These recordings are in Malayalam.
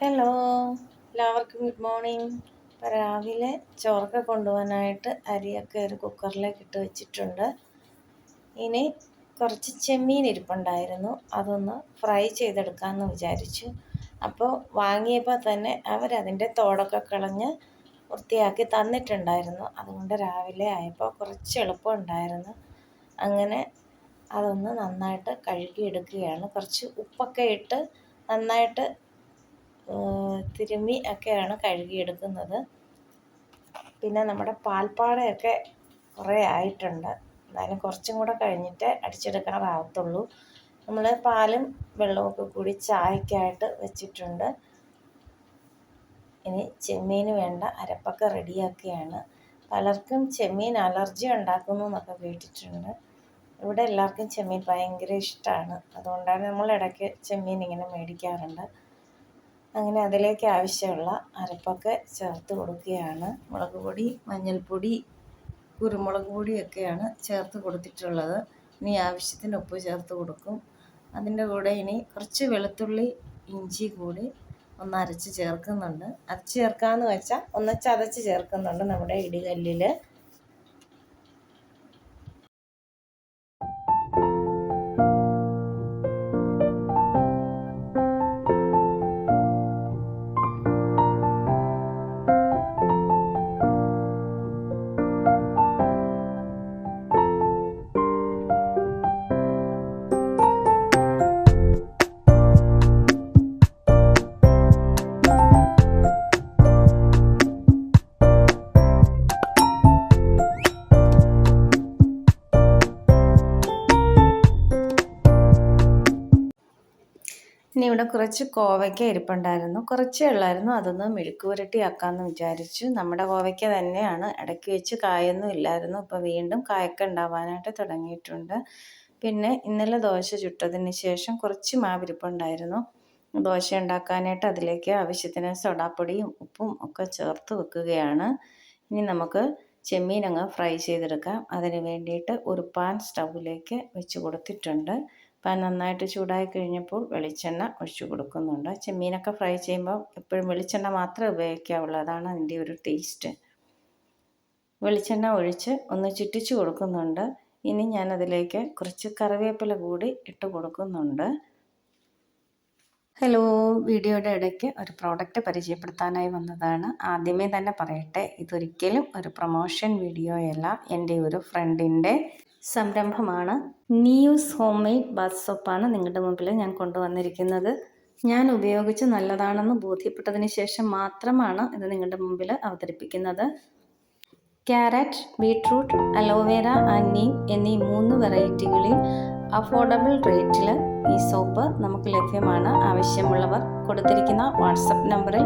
ഹലോ, എല്ലാവർക്കും ഗുഡ് മോർണിംഗ്. ഇപ്പോൾ രാവിലെ ചോറൊക്കെ കൊണ്ടുപോകാനായിട്ട് അരിയൊക്കെ ഒരു കുക്കറിലേക്ക് ഇട്ട് വെച്ചിട്ടുണ്ട്. ഇനി കുറച്ച് ചെമ്മീൻ ഇരിപ്പുണ്ടായിരുന്നു, അതൊന്ന് ഫ്രൈ ചെയ്തെടുക്കാമെന്ന് വിചാരിച്ചു. അപ്പോൾ വാങ്ങിയപ്പോൾ തന്നെ അവരതിൻ്റെ തോടൊക്കെ കളഞ്ഞ് വൃത്തിയാക്കി തന്നിട്ടുണ്ടായിരുന്നു. അതുകൊണ്ട് രാവിലെ ആയപ്പോൾ കുറച്ച് എളുപ്പമുണ്ടായിരുന്നു. അങ്ങനെ അതൊന്ന് നന്നായിട്ട് കഴുകിയെടുക്കുകയാണ്. കുറച്ച് ഉപ്പൊക്കെ ഇട്ട് നന്നായിട്ട് തിരുമ്മി ഒക്കെയാണ് കഴുകിയെടുക്കുന്നത്. പിന്നെ നമ്മുടെ പാൽപ്പാടയൊക്കെ കുറേ ആയിട്ടുണ്ട്, എന്നാലും കുറച്ചും കൂടെ കഴിഞ്ഞിട്ട് അടിച്ചെടുക്കാറാവത്തുള്ളൂ. നമ്മൾ പാലും വെള്ളമൊക്കെ കൂടി ചായക്കായിട്ട് വെച്ചിട്ടുണ്ട്. ഇനി ചെമ്മീന് വേണ്ട അരപ്പൊക്കെ റെഡിയാക്കുകയാണ്. പലർക്കും ചെമ്മീൻ അലർജി ഉണ്ടാക്കുന്നു എന്നൊക്കെ കേട്ടിട്ടുണ്ട്. ഇവിടെ എല്ലാവർക്കും ചെമ്മീൻ ഭയങ്കര ഇഷ്ടമാണ്, അതുകൊണ്ടാണ് നമ്മൾ ഇടയ്ക്ക് ചെമ്മീൻ ഇങ്ങനെ മേടിക്കാറുണ്ട്. അങ്ങനെ അതിലേക്ക് ആവശ്യമുള്ള അരപ്പൊക്കെ ചേർത്ത് കൊടുക്കുകയാണ്. മുളക് പൊടി, മഞ്ഞൾപ്പൊടി, കുരുമുളക് പൊടിയൊക്കെയാണ് ചേർത്ത് കൊടുത്തിട്ടുള്ളത്. ഇനി ആവശ്യത്തിന് ഉപ്പ് ചേർത്ത് കൊടുക്കും. അതിൻ്റെ കൂടെ ഇനി കുറച്ച് വെളുത്തുള്ളി, ഇഞ്ചി കൂടി ഒന്ന് അരച്ച് ചേർക്കുന്നുണ്ട്. അരച്ച് ചേർക്കാമെന്ന് വെച്ചാൽ ഒന്ന് ചതച്ച് ചേർക്കുന്നുണ്ട് നമ്മുടെ ഇടികല്ലിൽ. ഇനി ഇവിടെ കുറച്ച് കോവയ്ക്ക ഇരിപ്പുണ്ടായിരുന്നു, കുറച്ചേ ഉള്ളായിരുന്നു. അതൊന്ന് മെഴുക്ക് പുരട്ടിയാക്കാമെന്ന് വിചാരിച്ചു. നമ്മുടെ കോവയ്ക്ക തന്നെയാണ്, ഇടയ്ക്ക് വെച്ച് കായൊന്നും ഇല്ലായിരുന്നു. ഇപ്പോൾ വീണ്ടും കായൊക്കെ ഉണ്ടാവാനായിട്ട് തുടങ്ങിയിട്ടുണ്ട്. പിന്നെ ഇന്നലെ ദോശ ചുട്ടതിന് ശേഷം കുറച്ച് മാവിരിപ്പുണ്ടായിരുന്നു. ദോശ ഉണ്ടാക്കാനായിട്ട് അതിലേക്ക് ആവശ്യത്തിന് സോഡാപ്പൊടിയും ഉപ്പും ഒക്കെ ചേർത്ത് വെക്കുകയാണ്. ഇനി നമുക്ക് ചെമ്മീൻ അങ്ങ് ഫ്രൈ ചെയ്തെടുക്കാം. അതിന് വേണ്ടിയിട്ട് ഒരു പാൻ സ്റ്റൗവിലേക്ക് വെച്ച് കൊടുത്തിട്ടുണ്ട്. പാൻ നന്നായിട്ട് ചൂടായി കഴിഞ്ഞപ്പോൾ വെളിച്ചെണ്ണ ഒഴിച്ചു കൊടുക്കുന്നുണ്ട്. ചെമ്മീനൊക്കെ ഫ്രൈ ചെയ്യുമ്പോൾ എപ്പോഴും വെളിച്ചെണ്ണ മാത്രമേ ഉപയോഗിക്കാവുള്ളൂ, അതാണ് അതിൻ്റെ ഒരു ടേസ്റ്റ്. വെളിച്ചെണ്ണ ഒഴിച്ച് ഒന്ന് ചുറ്റിച്ച് കൊടുക്കുന്നുണ്ട്. ഇനി ഞാനതിലേക്ക് കുറച്ച് കറിവേപ്പില കൂടി ഇട്ട് കൊടുക്കുന്നുണ്ട്. ഹലോ, വീഡിയോയുടെ ഇടയ്ക്ക് ഒരു പ്രോഡക്റ്റ് പരിചയപ്പെടുത്താനായി വന്നതാണ്. ആദ്യമേ തന്നെ പറയട്ടെ, ഇതൊരിക്കലും ഒരു പ്രൊമോഷൻ വീഡിയോയല്ല, എൻ്റെ ഒരു ഫ്രണ്ടിൻ്റെ സംരംഭമാണ്. നിയൂസ് ഹോം മെയ്ഡ് ബാത്ത് സോപ്പാണ് നിങ്ങളുടെ മുമ്പിൽ ഞാൻ കൊണ്ടുവന്നിരിക്കുന്നത്. ഞാൻ ഉപയോഗിച്ച് നല്ലതാണെന്ന് ബോധ്യപ്പെട്ടതിന് ശേഷം മാത്രമാണ് ഇത് നിങ്ങളുടെ മുമ്പിൽ അവതരിപ്പിക്കുന്നത്. Carrot, beetroot, aloe vera and Neem എന്നീ 3 വെറൈറ്റികളിൽ അഫോർഡബിൾ റേറ്റിൽ ഈ സോപ്പ് നമുക്ക് ലഭ്യമാണ്. ആവശ്യമുള്ളവർ കൊടുത്തിരിക്കുന്ന വാട്സപ്പ് നമ്പറിൽ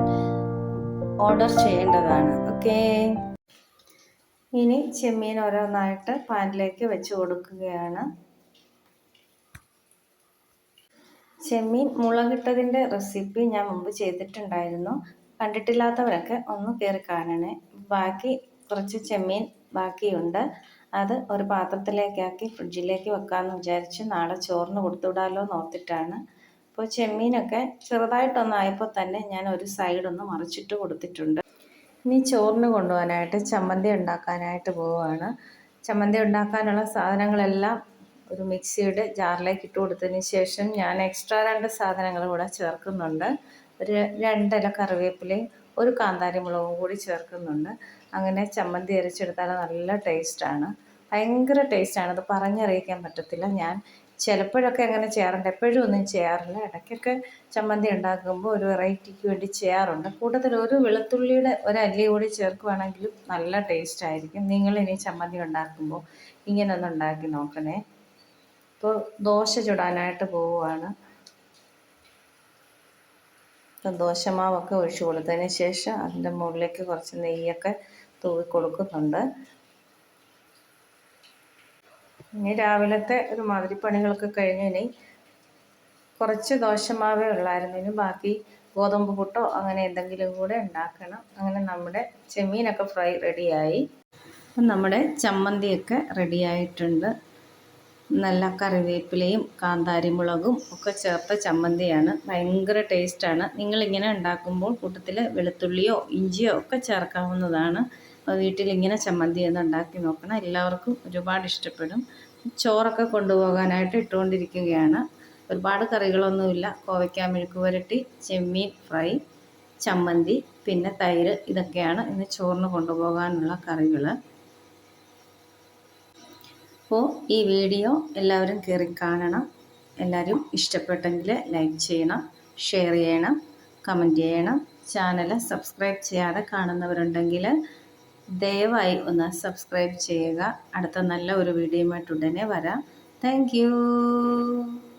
ഓർഡർ ചെയ്യേണ്ടതാണ്. ഓക്കേ. ഇനി ചെമ്മീൻ ഓരോന്നായിട്ട് പാനിലേക്ക് വെച്ച് കൊടുക്കുകയാണ്. ചെമ്മീൻ മുളകിട്ടതിൻ്റെ റെസിപ്പി ഞാൻ മുമ്പ് ചെയ്തിട്ടുണ്ടായിരുന്നു. കണ്ടിട്ടില്ലാത്തവരൊക്കെ ഒന്ന് കയറി കാണണേ. ബാക്കി കുറച്ച് ചെമ്മീൻ ബാക്കിയുണ്ട്. അത് ഒരു പാത്രത്തിലേക്കാക്കി ഫ്രിഡ്ജിലേക്ക് വെക്കാമെന്ന് വിചാരിച്ച് നാളെ ചോറിന് കൊടുത്തുവിടാമല്ലോ എന്ന് ഓർത്തിട്ടാണ്. അപ്പോൾ ചെമ്മീനൊക്കെ ചെറുതായിട്ടൊന്നായപ്പോൾ തന്നെ ഞാൻ ഒരു സൈഡൊന്ന് മറിച്ചിട്ട് കൊടുത്തിട്ടുണ്ട്. ഇനി ചോറിന് കൊണ്ടുപോകാനായിട്ട് ചമ്മന്തി ഉണ്ടാക്കാനായിട്ട് പോവുകയാണ്. ചമ്മന്തി ഉണ്ടാക്കാനുള്ള സാധനങ്ങളെല്ലാം ഒരു മിക്സിയുടെ ജാറിലേക്ക് ഇട്ട് കൊടുത്തതിന് ശേഷം ഞാൻ എക്സ്ട്രാ 2 സാധനങ്ങൾ കൂടെ ചേർക്കുന്നുണ്ട്. ഒരു 2 ഇല കറിവേപ്പിലയും ഒരു കാന്താരി മുളകും കൂടി ചേർക്കുന്നുണ്ട്. അങ്ങനെ ചമ്മന്തി അരച്ചെടുത്താൽ നല്ല ടേസ്റ്റാണ്, ഭയങ്കര ടേസ്റ്റാണ്. അത് പറഞ്ഞറിയിക്കാൻ പറ്റത്തില്ല. ഞാൻ ചിലപ്പോഴൊക്കെ അങ്ങനെ ചെയ്യാറുണ്ട്, എപ്പോഴും ഒന്നും ചെയ്യാറില്ല. ഇടയ്ക്കൊക്കെ ചമ്മന്തി ഉണ്ടാക്കുമ്പോൾ ഒരു വെറൈറ്റിക്ക് വേണ്ടി ചെയ്യാറുണ്ട്. കൂടുതൽ ഒരു വെളുത്തുള്ളിയുടെ ഒരല്ലി കൂടി ചേർക്കുകയാണെങ്കിലും നല്ല ടേസ്റ്റായിരിക്കും. നിങ്ങളിനി ചമ്മന്തി ഉണ്ടാക്കുമ്പോൾ ഇങ്ങനെ ഒന്ന് ഉണ്ടാക്കി നോക്കണേ. ഇപ്പോൾ ദോശ ചുടാനായിട്ട് പോവുകയാണ്. ദോശമാവൊക്കെ ഒഴിച്ച് കൊടുത്തതിന് ശേഷം അതിൻ്റെ മുകളിലേക്ക് കുറച്ച് നെയ്യൊക്കെ തൂവി കൊടുക്കുന്നുണ്ട്. ഇനി രാവിലത്തെ ഒരു മാതിരിപ്പണികളൊക്കെ കഴിഞ്ഞ് ഇനി കുറച്ച് ദോശമാവേ ഉള്ളായിരുന്നു. ഇനി ബാക്കി ഗോതമ്പ് പുട്ടോ അങ്ങനെ എന്തെങ്കിലും കൂടെ ഉണ്ടാക്കണം. അങ്ങനെ നമ്മുടെ ചെമ്മീനൊക്കെ ഫ്രൈ റെഡിയായി. നമ്മുടെ ചമ്മന്തിയൊക്കെ റെഡിയായിട്ടുണ്ട്. നല്ല കറിവേപ്പിലയും കാന്താരിമുളകും ഒക്കെ ചേർത്ത ചമ്മന്തിയാണ്. ഭയങ്കര ടേസ്റ്റാണ്. നിങ്ങളിങ്ങനെ ഉണ്ടാക്കുമ്പോൾ കൂട്ടത്തിൽ വെളുത്തുള്ളിയോ ഇഞ്ചിയോ ഒക്കെ ചേർക്കാവുന്നതാണ്. വീട്ടിലിങ്ങനെ ചമ്മന്തി ഒന്ന് ഉണ്ടാക്കി നോക്കണം. എല്ലാവർക്കും ഒരുപാട് ഇഷ്ടപ്പെടും. ചോറൊക്കെ കൊണ്ടുപോകാനായിട്ട് ഇട്ടുകൊണ്ടിരിക്കുകയാണ്. ഒരുപാട് കറികളൊന്നുമില്ല. കോവയ്ക്ക മെഴുക്ക് പുരട്ടി, ചെമ്മീൻ ഫ്രൈ, ചമ്മന്തി, പിന്നെ തൈര്, ഇതൊക്കെയാണ് ഇന്ന് ചോറിന് കൊണ്ടുപോകാനുള്ള കറികൾ. അപ്പോൾ ഈ വീഡിയോ എല്ലാവരും കയറി കാണണം. എല്ലാവരും ഇഷ്ടപ്പെട്ടെങ്കിൽ ലൈക്ക് ചെയ്യണം, ഷെയർ ചെയ്യണം, കമൻറ്റ് ചെയ്യണം. ചാനൽ സബ്സ്ക്രൈബ് ചെയ്യാതെ കാണുന്നവരുണ്ടെങ്കിൽ ദയവായി ഒന്ന് സബ്സ്ക്രൈബ് ചെയ്യുക. അടുത്ത നല്ല ഒരു വീഡിയോയുമായിട്ട് ഉടനെ വരാം. Thank you.